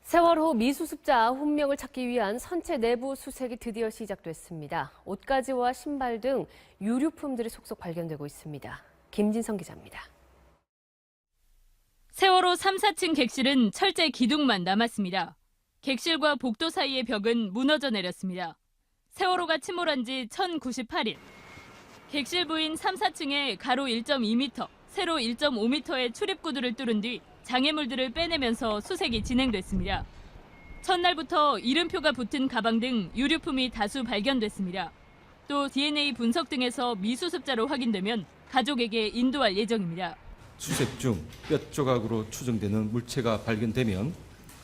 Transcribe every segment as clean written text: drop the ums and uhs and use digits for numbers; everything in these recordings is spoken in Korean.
세월호 미수습자 9명을 찾기 위한 선체 내부 수색이 드디어 시작됐습니다. 옷가지와 신발 등 유류품들이 속속 발견되고 있습니다. 김진성 기자입니다. 세월호 3, 4층 객실은 철제 기둥만 남았습니다. 객실과 복도 사이의 벽은 무너져 내렸습니다. 세월호가 침몰한 지 1098일. 객실 부인 3, 4층에 가로 1.2m, 세로 1.5m의 출입구들을 뚫은 뒤 장애물들을 빼내면서 수색이 진행됐습니다. 첫날부터 이름표가 붙은 가방 등 유류품이 다수 발견됐습니다. 또 DNA 분석 등에서 미수습자로 확인되면 가족에게 인도할 예정입니다. 수색 중 뼈 조각으로 추정되는 물체가 발견되면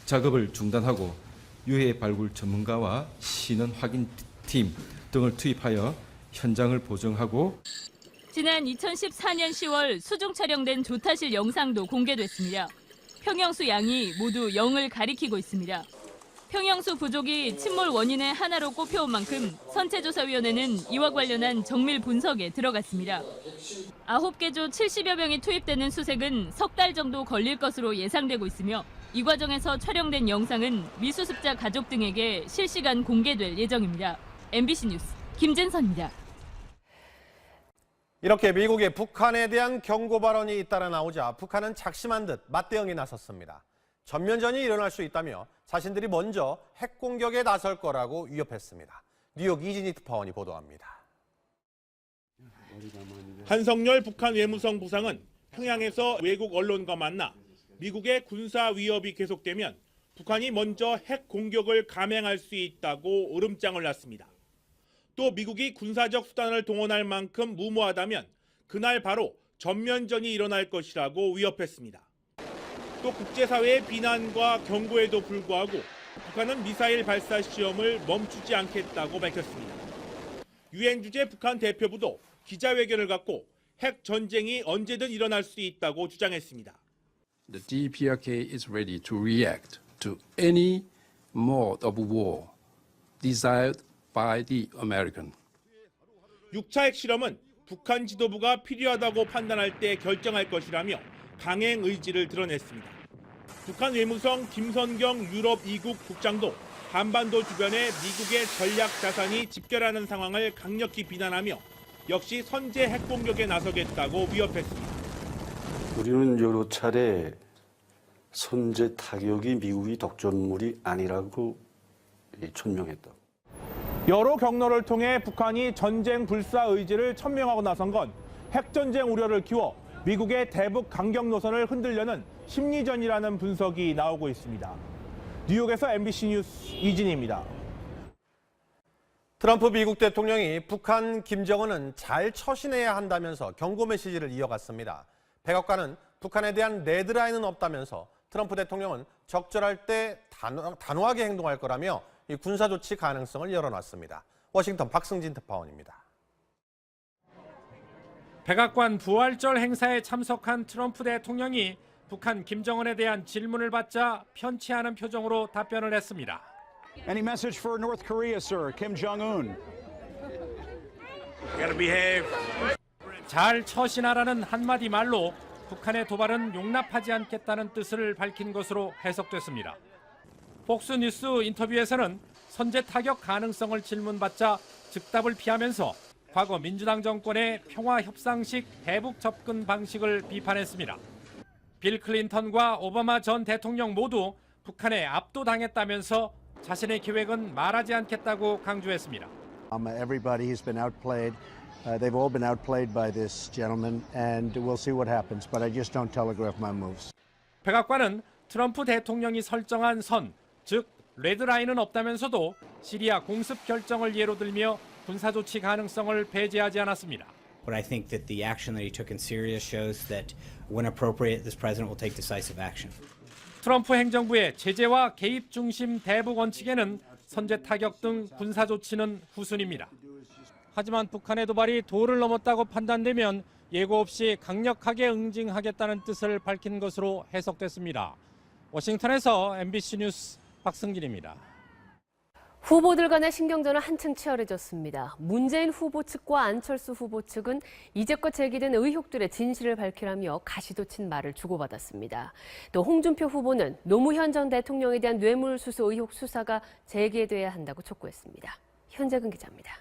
작업을 중단하고 유해 발굴 전문가와 신원 확인팀 등을 투입하여 현장을 보정하고 지난 2014년 10월 수중 촬영된 조타실 영상도 공개됐습니다. 평형수 양이 모두 0을 가리키고 있습니다. 평형수 부족이 침몰 원인의 하나로 꼽혀온 만큼 선체조사위원회는 이와 관련한 정밀 분석에 들어갔습니다. 9개조 70여 명이 투입되는 수색은 석 달 정도 걸릴 것으로 예상되고 있으며 이 과정에서 촬영된 영상은 미수습자 가족 등에게 실시간 공개될 예정입니다. MBC 뉴스 김진선입니다. 이렇게 미국의 북한에 대한 경고 발언이 잇따라 나오자 북한은 작심한 듯 맞대응에 나섰습니다. 전면전이 일어날 수 있다며 자신들이 먼저 핵 공격에 나설 거라고 위협했습니다. 뉴욕 이진희 특파원이 보도합니다. 한성열 북한 외무성 부상은 평양에서 외국 언론과 만나 미국의 군사 위협이 계속되면 북한이 먼저 핵 공격을 감행할 수 있다고 으름장을 놨습니다. 또 미국이 군사적 수단을 동원할 만큼 무모하다면 그날 바로 전면전이 일어날 것이라고 위협했습니다. 또 국제사회의 비난과 경고에도 불구하고 북한은 미사일 발사 시험을 멈추지 않겠다고 밝혔습니다. 유엔 주재 북한 대표부도 기자회견을 갖고 핵 전쟁이 언제든 일어날 수 있다고 주장했습니다. The DPRK is ready to react to any mode of war desired by the American. 6차 핵실험은 북한 지도부가 필요하다고 판단할 때 결정할 것이라며 강행 의지를 드러냈습니다. 북한 외무성 김선경 유럽 2국 국장도 한반도 주변에 미국의 전략 자산이 집결하는 상황을 강력히 비난하며 역시 선제 핵 공격에 나서겠다고 위협했습니다. 우리는 여러 차례 선제 타격이 미국이 독점물이 아니라고 천명했다고. 여러 경로를 통해 북한이 전쟁 불사 의지를 천명하고 나선 건 핵전쟁 우려를 키워 미국의 대북 강경 노선을 흔들려는 심리전이라는 분석이 나오고 있습니다. 뉴욕에서 MBC 뉴스 이진희입니다. 트럼프 미국 대통령이 북한 김정은은 잘 처신해야 한다면서 경고 메시지를 이어갔습니다. 백악관은 북한에 대한 레드라인은 없다면서 트럼프 대통령은 적절할 때 단호하게 행동할 거라며 이 군사조치 가능성을 열어놨습니다. 워싱턴 박승진 특파원입니다. 백악관 부활절 행사에 참석한 트럼프 대통령이 북한 김정은에 대한 질문을 받자 편치 않은 표정으로 답변을 했습니다. Any message for North Korea, sir? Kim Jong-un. Gotta behave. 잘 처신하라는 한마디 말로 북한의 도발은 용납하지 않겠다는 뜻을 밝힌 것으로 해석됐습니다. 폭스뉴스 인터뷰에서는 선제 타격 가능성을 질문받자 즉답을 피하면서 과거 민주당 정권의 평화협상식 대북 접근 방식을 비판했습니다. 빌 클린턴과 오바마 전 대통령 모두 북한에 압도당했다면서 자신의 계획은 말하지 않겠다고 강조했습니다. Everybody has been outplayed. They've all been outplayed by this gentleman, and we'll see what happens. But I just don't telegraph my moves. 백악관은 트럼프 대통령이 설정한 선, 즉 레드라인은 없다면서도 시리아 공습 결정을 예로 들며 군사조치 가능성을 배제하지 않았습니다. But I think that the action that he took in Syria shows that when appropriate, this president will take decisive action. 트럼프 행정부의 제재와 개입 중심 대북 원칙에는 선제 타격 등 군사 조치는 후순입니다. 하지만 북한의 도발이 도를 넘었다고 판단되면 예고 없이 강력하게 응징하겠다는 뜻을 밝힌 것으로 해석됐습니다. 워싱턴에서 MBC 뉴스 박승길입니다. 후보들 간의 신경전은 한층 치열해졌습니다. 문재인 후보 측과 안철수 후보 측은 이제껏 제기된 의혹들의 진실을 밝히라며 가시도친 말을 주고받았습니다. 또 홍준표 후보는 노무현 전 대통령에 대한 뇌물수수 의혹 수사가 재개돼야 한다고 촉구했습니다. 현재근 기자입니다.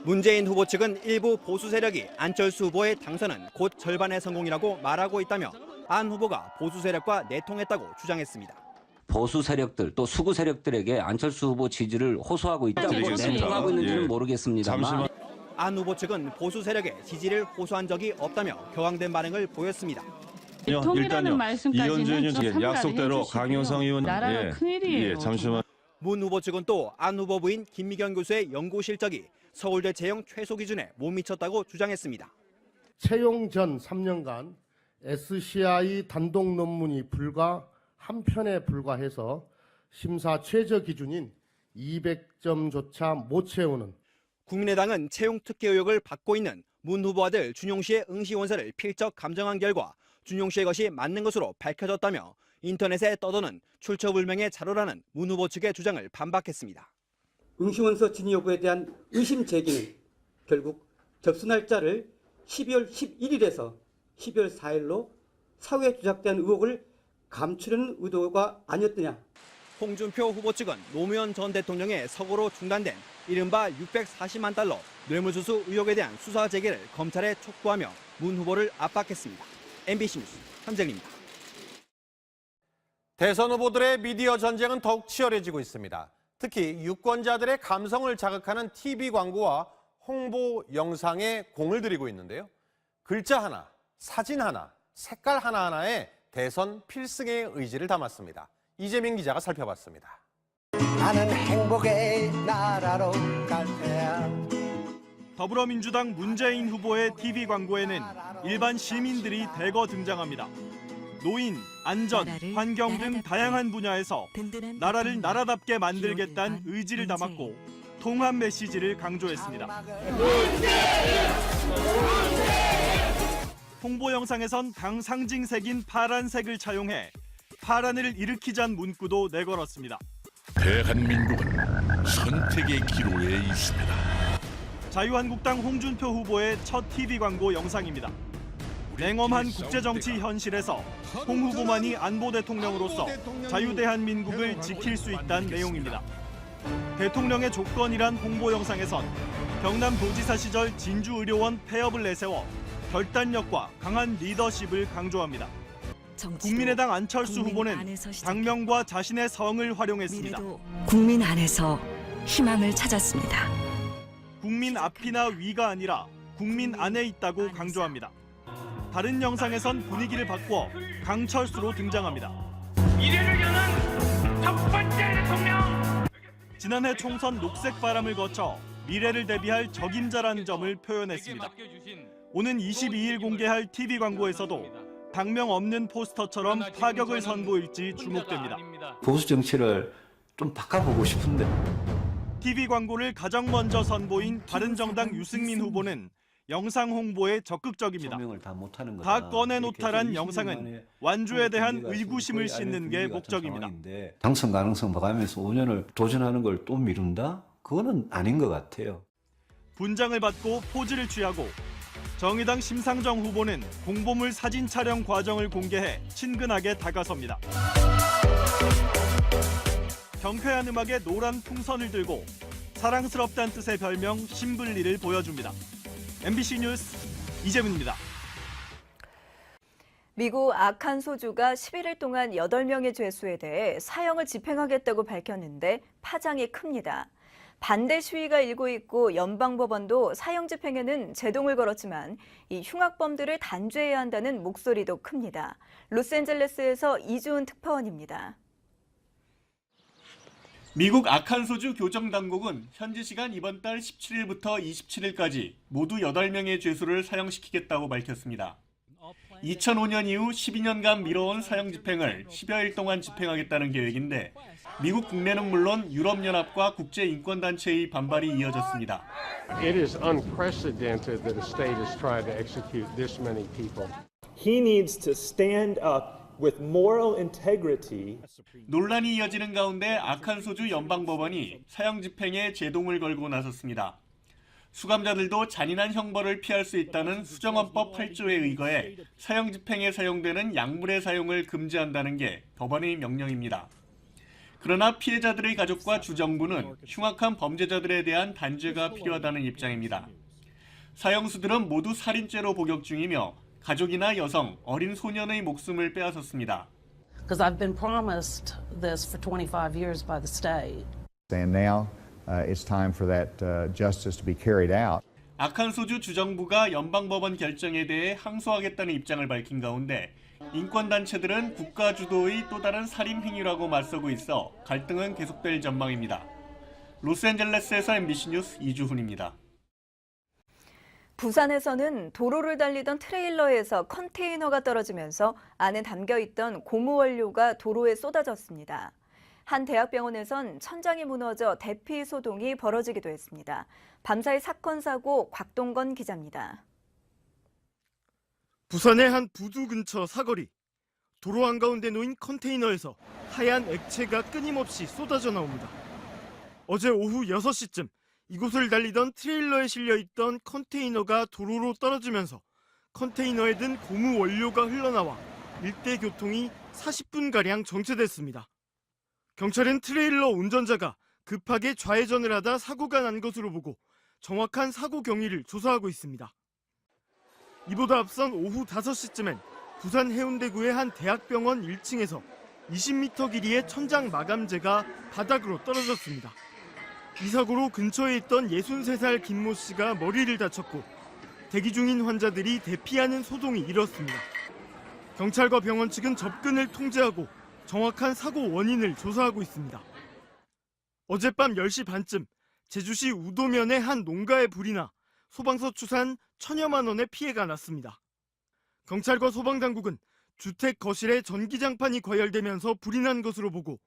문재인 후보 측은 일부 보수 세력이 안철수 후보의 당선은 곧 절반의 성공이라고 말하고 있다며 안 후보가 보수 세력과 내통했다고 주장했습니다. 보수 세력들 또 수구 세력들에게 안철수 후보 지지를 호소하고 있다고 내통하고 있는지는 모르겠습니다만 안 후보 측은 보수 세력의 지지를 호소한 적이 없다며 격앙된 반응을 보였습니다. 일단요. 이현주 의원 약속대로 강효상 의원 나라가 큰일이에요. 잠시만. 문 후보 측은 또 안 후보 부인 김미경 교수의 연구 실적이 서울대 채용 최소 기준에 못 미쳤다고 주장했습니다. 채용 전 3년간 SCI 단독 논문이 불과 한 편에 불과해서 심사 최저 기준인 200점조차 못 채우는 국민의당은 채용 특혜 의혹을 받고 있는 문 후보 아들 준용 씨의 응시 원서를 필적 감정한 결과 준용 씨의 것이 맞는 것으로 밝혀졌다며 인터넷에 떠도는 출처불명의 자료라는 문 후보 측의 주장을 반박했습니다. 응시원서 진위 여부에 대한 의심 제기는 결국 접수 날짜를 12월 11일에서 12월 4일로 사후에 조작된 의혹을 감추려는 의도가 아니었느냐. 홍준표 후보 측은 노무현 전 대통령의 서거로 중단된 이른바 640만 달러 뇌물수수 의혹에 대한 수사 재개를 검찰에 촉구하며 문 후보를 압박했습니다. MBC 뉴스 현정입니다. 대선 후보들의 미디어 전쟁은 더욱 치열해지고 있습니다. 특히 유권자들의 감성을 자극하는 TV 광고와 홍보 영상에 공을 들이고 있는데요. 글자 하나, 사진 하나, 색깔 하나하나에 대선 필승의 의지를 담았습니다. 이재민 기자가 살펴봤습니다. 나는 행복의 나라로 갈 테야. 더불어민주당 문재인 후보의 TV 광고에는 일반 시민들이 대거 등장합니다. 노인, 안전, 환경 등 다양한 분야에서 나라를 나라답게 만들겠다는 의지를 담았고 통합 메시지를 강조했습니다. 홍보 영상에선 당 상징색인 파란색을 차용해 파란을 일으키자는 문구도 내걸었습니다. 대한민국은 선택의 기로에 있습니다. 자유한국당 홍준표 후보의 첫 TV 광고 영상입니다. 냉엄한 국제정치 현실에서 홍 후보만이 안보 대통령으로서 자유대한민국을 지킬 수 있다는 내용입니다. 대통령의 조건이란 홍보 영상에선 경남도지사 시절 진주의료원 폐업을 내세워 결단력과 강한 리더십을 강조합니다. 국민의당 안철수 후보는 당명과 자신의 성을 활용했습니다. 국민 안에서 희망을 찾았습니다. 국민 앞이나 위가 아니라 국민 안에 있다고 강조합니다. 다른 영상에선 분위기를 바꾸어 강철수로 등장합니다. 미래를 여는 첫 번째 대통령! 지난해 총선 녹색 바람을 거쳐 미래를 대비할 적임자라는 점을 표현했습니다. 오는 22일 공개할 TV 광고에서도 당명 없는 포스터처럼 파격을 선보일지 주목됩니다. 보수 정치를 좀 바꿔보고 싶은데. TV 광고를 가장 먼저 선보인 바른정당 유승민 후보는 영상 홍보에 적극적입니다. 다 꺼내놓다란 영상은 완주에 대한 의구심을 싣는 게 목적입니다. 당선 가능성 봐가면서 5년을 도전하는 걸 또 미룬다? 그거는 아닌 것 같아요. 분장을 받고 포즈를 취하고 정의당 심상정 후보는 공보물 사진 촬영 과정을 공개해 친근하게 다가섭니다. 경쾌한 음악에 노란 풍선을 들고 사랑스럽다는 뜻의 별명 신블리를 보여줍니다. MBC 뉴스 이재문입니다. 미국 아칸소주가 11일 동안 8명의 죄수에 대해 사형을 집행하겠다고 밝혔는데 파장이 큽니다. 반대 시위가 일고 있고 연방법원도 사형 집행에는 제동을 걸었지만 이 흉악범들을 단죄해야 한다는 목소리도 큽니다. 로스앤젤레스에서 이주은 특파원입니다. 미국 아칸소주 교정당국은 현지 시간 이번 달 17일부터 27일까지 모두 8명의 죄수를 사형시키겠다고 밝혔습니다. 2005년 이후 12년간 미뤄온 사형 집행을 10여일 동안 집행하겠다는 계획인데 미국 국내는 물론 유럽연합과 국제인권단체의 반발이 이어졌습니다. It is unprecedented that a state has tried to execute this many people. He needs to stand up with moral integrity. 논란이 이어지는 가운데 아칸소주 연방법원이 사형 집행에 제동을 걸고 나섰습니다. 수감자들도 잔인한 형벌을 피할 수 있다는 수정헌법 8조에 의거해 사형 집행에 사용되는 약물의 사용을 금지한다는 게 법원의 명령입니다. 그러나 피해자들의 가족과 주정부는 흉악한 범죄자들에 대한 단죄가 필요하다는 입장입니다. 사형수들은 모두 살인죄로 복역 중이며 가족이나 여성, 어린 소년의 목숨을 빼앗았습니다. Because I've been promised this for 25 years by the state. And now it's time for that justice to be carried out. 아칸소주 주정부가 연방법원 결정에 대해 항소하겠다는 입장을 밝힌 가운데 인권단체들은 국가 주도의 또 다른 살인 행위라고 맞서고 있어 갈등은 계속될 전망입니다. 로스앤젤레스에서 MBC 뉴스 이주훈입니다. 부산에서는 도로를 달리던 트레일러에서 컨테이너가 떨어지면서 안에 담겨있던 고무 원료가 도로에 쏟아졌습니다. 한 대학병원에선 천장이 무너져 대피 소동이 벌어지기도 했습니다. 밤사이 사건 사고 곽동건 기자입니다. 부산의 한 부두 근처 사거리. 도로 한가운데 놓인 컨테이너에서 하얀 액체가 끊임없이 쏟아져 나옵니다. 어제 오후 6시쯤 이곳을 달리던 트레일러에 실려있던 컨테이너가 도로로 떨어지면서 컨테이너에 든 고무 원료가 흘러나와 일대 교통이 40분가량 정체됐습니다. 경찰은 트레일러 운전자가 급하게 좌회전을 하다 사고가 난 것으로 보고 정확한 사고 경위를 조사하고 있습니다. 이보다 앞선 오후 5시쯤엔 부산 해운대구의 한 대학병원 1층에서 20m 길이의 천장 마감재가 바닥으로 떨어졌습니다. 이 사고로 근처에 있던 63살 김모 씨가 머리를 다쳤고 대기 중인 환자들이 대피하는 소동이 일었습니다. 경찰과 병원 측은 접근을 통제하고 정확한 사고 원인을 조사하고 있습니다. 어젯밤 10시 반쯤 제주시 우도면의 한 농가에 불이 나 소방서 추산 1,000여만 원의 피해가 났습니다. 경찰과 소방당국은 주택 거실에 전기장판이 과열되면서 불이 난 것으로 보고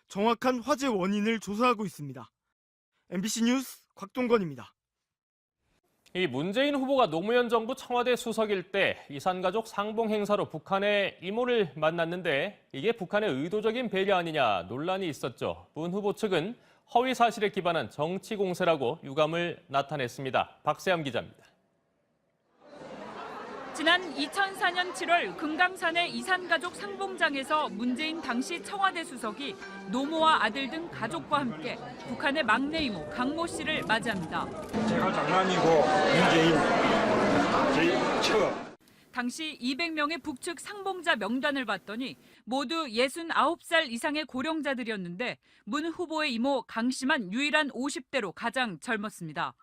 정확한 화재 원인을 조사하고 있습니다. MBC 뉴스 곽동건입니다. 이 문재인 후보가 노무현 정부 청와대 수석일 때 이산가족 상봉 행사로 북한의 이모를 만났는데 이게 북한의 의도적인 배려 아니냐 논란이 있었죠. 문 후보 측은 허위 사실에 기반한 정치 공세라고 유감을 나타냈습니다. 박세암 기자입니다. 지난 2004년 7월 금강산의 이산가족 상봉장에서 문재인 당시 청와대 수석이 노모와 아들 등 가족과 함께 북한의 막내 이모 강모 씨를 맞이합니다. 제가 장난이고 문재인 저희 최고. 당시 200명의 북측 상봉자 명단을 봤더니 모두 69살 이상의 고령자들이었는데 문 후보의 이모 강 씨만 유일한 50대로 가장 젊었습니다.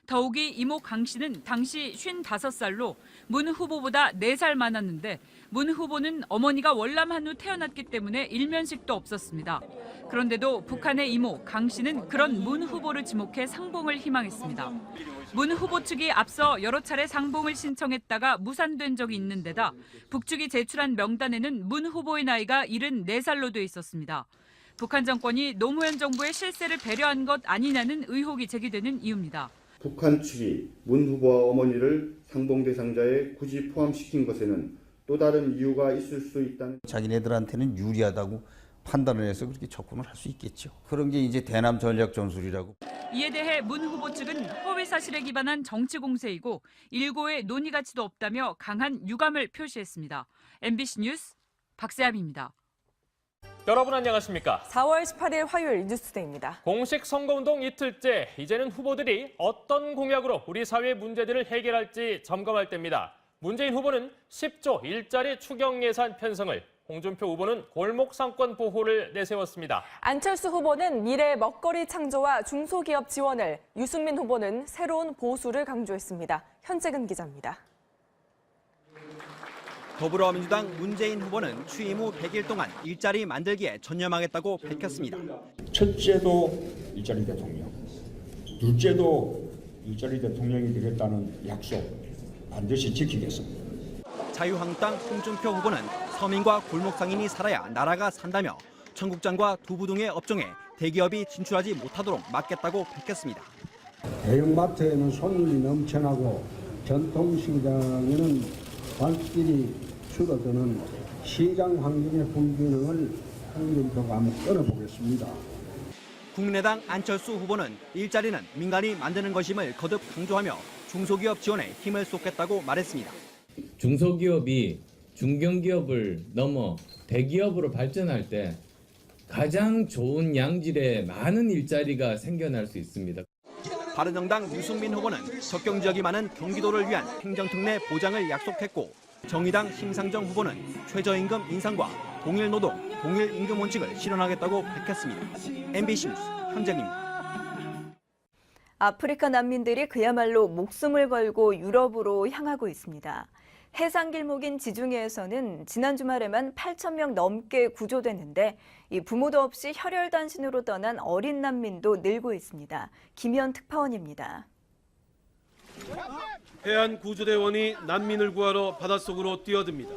더욱이 이모 강 씨는 당시 55살로 문 후보보다 4살 많았는데 문 후보는 어머니가 월남한 후 태어났기 때문에 일면식도 없었습니다. 그런데도 북한의 이모 강 씨는 그런 문 후보를 지목해 상봉을 희망했습니다. 문 후보 측이 앞서 여러 차례 상봉을 신청했다가 무산된 적이 있는 데다 북측이 제출한 명단에는 문 후보의 나이가 74살로 돼 있었습니다. 북한 정권이 노무현 정부의 실세를 배려한 것 아니냐는 의혹이 제기되는 이유입니다. 북한 측이 문 후보와 어머니를 상봉 대상자에 굳이 포함시킨 것에는 또 다른 이유가 있을 수 있다는. 자기네들한테는 유리하다고 판단을 해서 그렇게 접근을 할 수 있겠죠. 그런 게 이제 대남 전략 전술이라고. 이에 대해 문 후보 측은 허위 사실에 기반한 정치 공세이고 일고의 논의 가치도 없다며 강한 유감을 표시했습니다. MBC 뉴스 박세암입니다. 여러분 안녕하십니까? 4월 18일 화요일 뉴스데이입니다. 공식 선거운동 이틀째, 이제는 후보들이 어떤 공약으로 우리 사회 문제들을 해결할지 점검할 때입니다. 문재인 후보는 10조 일자리 추경 예산 편성을, 홍준표 후보는 골목 상권 보호를 내세웠습니다. 안철수 후보는 미래 먹거리 창조와 중소기업 지원을, 유승민 후보는 새로운 보수를 강조했습니다. 현재근 기자입니다. 더불어민주당 문재인 후보는 취임 후 100일 동안 일자리 만들기에 전념하겠다고 밝혔습니다. 첫째도 일자리 대통령, 둘째도 일자리 대통령이 되겠다는 약속 반드시 지키겠습니다. 자유한국당 홍준표 후보는 서민과 골목상인이 살아야 나라가 산다며 청국장과 두부 등의 업종에 대기업이 진출하지 못하도록 막겠다고 밝혔습니다. 대형마트에는 손님이 넘쳐나고 전통시장에는 발길이 줄어드는 시장 환경의 불균형을 한금표가 한번 끊어보겠습니다. 국민의당 안철수 후보는 일자리는 민간이 만드는 것임을 거듭 강조하며 중소기업 지원에 힘을 쏟겠다고 말했습니다. 중소기업이 중견기업을 넘어 대기업으로 발전할 때 가장 좋은 양질의 많은 일자리가 생겨날 수 있습니다. 바른정당 유승민 후보는 적경 지역이 많은 경기도를 위한 행정특례 보장을 약속했고, 정의당 심상정 후보는 최저임금 인상과 동일노동, 동일임금 원칙을 실현하겠다고 밝혔습니다. MBC 뉴스 현정입니다. 아프리카 난민들이 그야말로 목숨을 걸고 유럽으로 향하고 있습니다. 해상 길목인 지중해에서는 지난 주말에만 8,000명 넘게 구조됐는데 이 부모도 없이 혈혈단신으로 떠난 어린 난민도 늘고 있습니다. 김현 특파원입니다. 해안 구조대원이 난민을 구하러 바닷속으로 뛰어듭니다.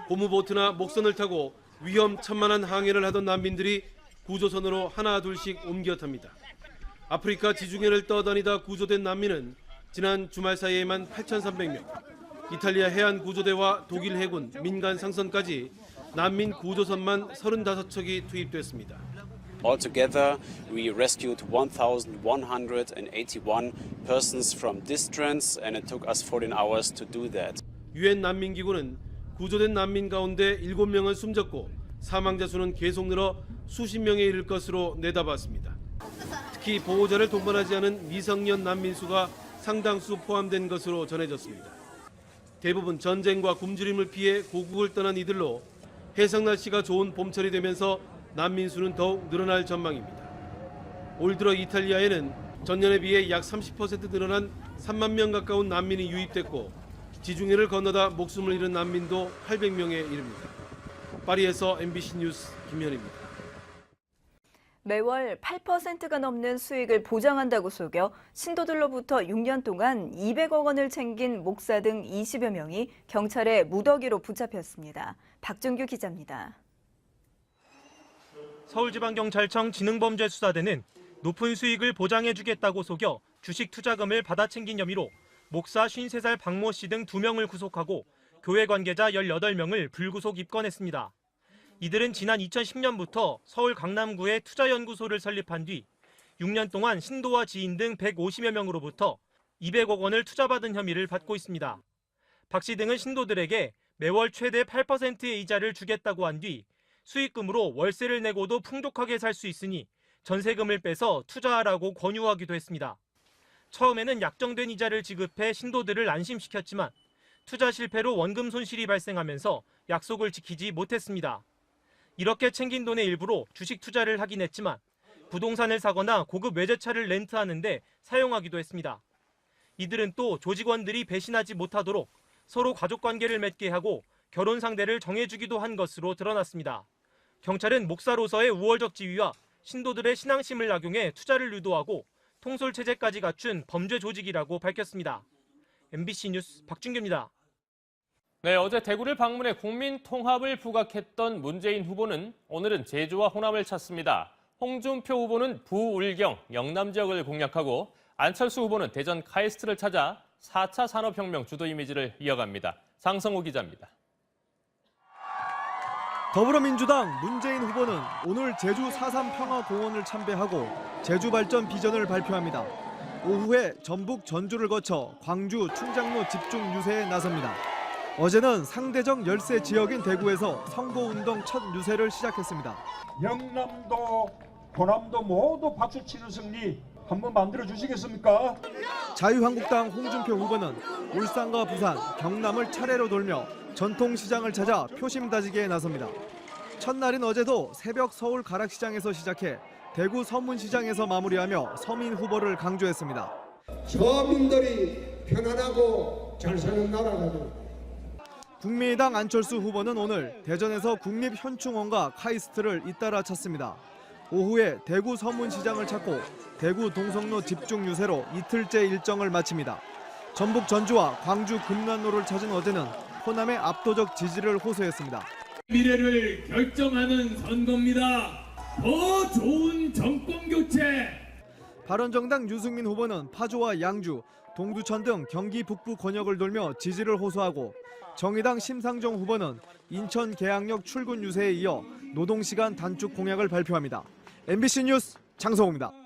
고무보트나 목선을 타고 위험천만한 항해를 하던 난민들이 구조선으로 하나 둘씩 옮겨 탑니다. 아프리카 지중해를 떠다니다 구조된 난민은 지난 주말 사이에만 8,300명, 이탈리아 해안 구조대와 독일 해군, 민간 상선까지 난민 구조선만 35척이 투입됐습니다. Altogether, we rescued 1,181 persons from distress, and it took us 14 hours to do that. 유엔 난민기구는 구조된 난민 가운데 7명은 숨졌고 사망자 수는 계속 늘어 수십 명에 이를 것으로 내다봤습니다. 특히 보호자를 동반하지 않은 미성년 난민 수가 상당수 포함된 것으로 전해졌습니다. 대부분 전쟁과 굶주림을 피해 고국을 떠난 이들로 해상 날씨가 좋은 봄철이 되면서 난민 수는 더욱 늘어날 전망입니다. 올 들어 이탈리아에는 전년에 비해 약 30% 늘어난 3만 명 가까운 난민이 유입됐고 지중해를 건너다 목숨을 잃은 난민도 800명에 이릅니다. 파리에서 MBC 뉴스 김현입니다. 매월 8%가 넘는 수익을 보장한다고 속여 신도들로부터 6년 동안 200억 원을 챙긴 목사 등 20여 명이 경찰에 무더기로 붙잡혔습니다. 박준규 기자입니다. 서울지방경찰청 지능범죄수사대는 높은 수익을 보장해주겠다고 속여 주식 투자금을 받아 챙긴 혐의로 목사 53살 박모 씨 등 2명을 구속하고 교회 관계자 18명을 불구속 입건했습니다. 이들은 지난 2010년부터 서울 강남구에 투자연구소를 설립한 뒤 6년 동안 신도와 지인 등 150여 명으로부터 200억 원을 투자받은 혐의를 받고 있습니다. 박 씨 등은 신도들에게 매월 최대 8%의 이자를 주겠다고 한 뒤 수익금으로 월세를 내고도 풍족하게 살 수 있으니 전세금을 빼서 투자하라고 권유하기도 했습니다. 처음에는 약정된 이자를 지급해 신도들을 안심시켰지만 투자 실패로 원금 손실이 발생하면서 약속을 지키지 못했습니다. 이렇게 챙긴 돈의 일부로 주식 투자를 하긴 했지만 부동산을 사거나 고급 외제차를 렌트하는데 사용하기도 했습니다. 이들은 또 조직원들이 배신하지 못하도록 서로 가족관계를 맺게 하고 결혼 상대를 정해주기도 한 것으로 드러났습니다. 경찰은 목사로서의 우월적 지위와 신도들의 신앙심을 악용해 투자를 유도하고 통솔 체제까지 갖춘 범죄 조직이라고 밝혔습니다. MBC 뉴스 박준규입니다. 네, 어제 대구를 방문해 국민 통합을 부각했던 문재인 후보는 오늘은 제주와 호남을 찾습니다. 홍준표 후보는 부울경, 영남 지역을 공략하고 안철수 후보는 대전 카이스트를 찾아 4차 산업혁명 주도 이미지를 이어갑니다. 상성호 기자입니다. 더불어민주당 문재인 후보는 오늘 제주 4.3 평화공원을 참배하고 제주 발전 비전을 발표합니다. 오후에 전북 전주를 거쳐 광주 충장로 집중 유세에 나섭니다. 어제는 상대적 열세 지역인 대구에서 선거운동 첫 유세를 시작했습니다. 영남도 호남도 모두 박수치는 승리 한번 만들어 주시겠습니까? 자유한국당 홍준표 후보는 울산과 부산, 경남을 차례로 돌며 전통시장을 찾아 표심 다지기에 나섭니다. 첫날인 어제도 새벽 서울 가락시장에서 시작해 대구 서문시장에서 마무리하며 서민 후보를 강조했습니다. 서민들이 편안하고 잘 사는 나라가 돼. 국민의당 안철수 후보는 오늘 대전에서 국립현충원과 카이스트를 잇따라 찾습니다. 오후에 대구 서문시장을 찾고 대구 동성로 집중 유세로 이틀째 일정을 마칩니다. 전북 전주와 광주 금난로를 찾은 어제는 호남의 압도적 지지를 호소했습니다. 미래를 결정하는 선거입니다. 더 좋은 정권 교체. 바른정당 유승민 후보는 파주와 양주, 동두천 등 경기 북부 권역을 돌며 지지를 호소하고 정의당 심상정 후보는 인천 계양역 출근 유세에 이어 노동시간 단축 공약을 발표합니다. MBC 뉴스 장성호입니다.